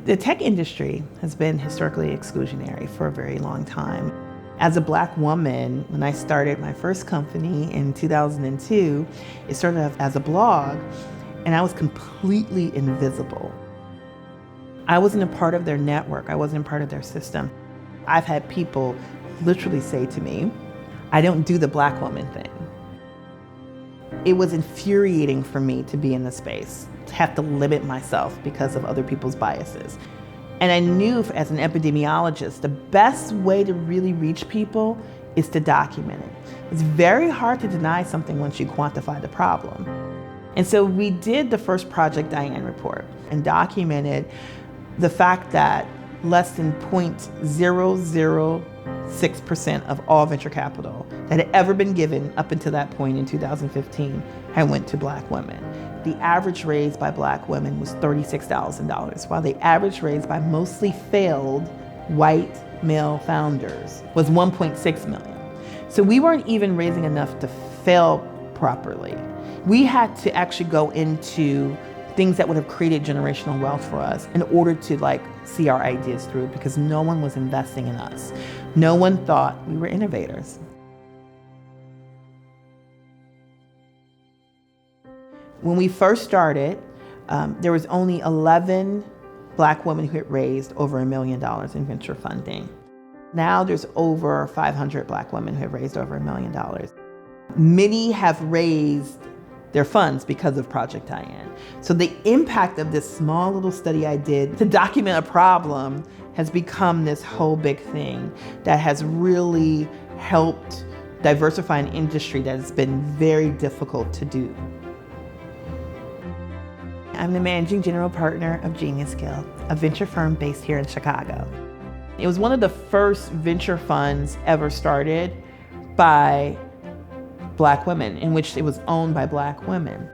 The tech industry has been historically exclusionary for a very long time. As a Black woman, when I started my first company in 2002, it started off as a blog, and I was completely invisible. I wasn't a part of their network. I wasn't a part of their system. I've had people literally say to me, I don't do the Black woman thing. It was infuriating for me to be in the space, to have to limit myself because of other people's biases. And I knew as an epidemiologist, the best way to really reach people is to document it. It's very hard to deny something once you quantify the problem. And so we did the first Project Diane report and documented the fact that less than 0.006% of all venture capital that had ever been given up until that point in 2015 had went to Black women. The average raise by Black women was $36,000, while the average raise by mostly failed white male founders was $1.6 million. So we weren't even raising enough to fail properly. We had to actually go into things that would have created generational wealth for us in order to see our ideas through, because no one was investing in us. No one thought we were innovators. When we first started, there was only 11 Black women who had raised over $1 million in venture funding. Now there's over 500 Black women who have raised over $1 million. Many have raised their funds because of Project Diane. So the impact of this small little study I did to document a problem has become this whole big thing that has really helped diversify an industry that has been very difficult to do. I'm the managing general partner of Genius Guild, a venture firm based here in Chicago. It was one of the first venture funds ever started by Black women, in which it was owned by Black women.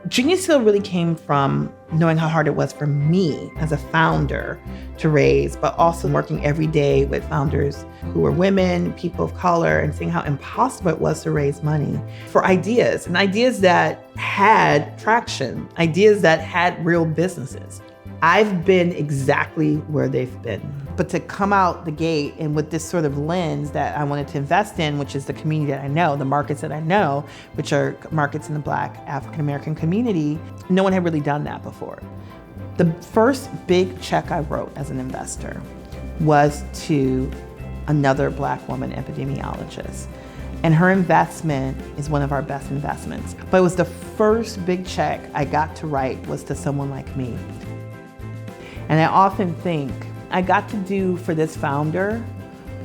Genius Guild really came from knowing how hard it was for me as a founder to raise, but also working every day with founders who were women, people of color, and seeing how impossible it was to raise money for ideas, and ideas that had traction, ideas that had real businesses. I've been exactly where they've been. But to come out the gate and with this sort of lens that I wanted to invest in, which is the community that I know, the markets that I know, which are markets in the Black African-American community, no one had really done that before. The first big check I wrote as an investor was to another Black woman epidemiologist. And her investment is one of our best investments. But it was the first big check I got to write was to someone like me. And I often think I got to do for this founder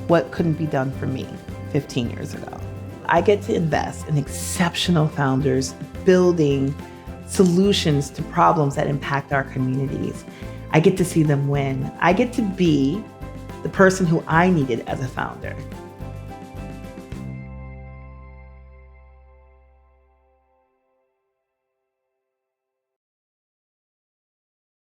what couldn't be done for me 15 years ago. I get to invest in exceptional founders building solutions to problems that impact our communities. I get to see them win. I get to be the person who I needed as a founder.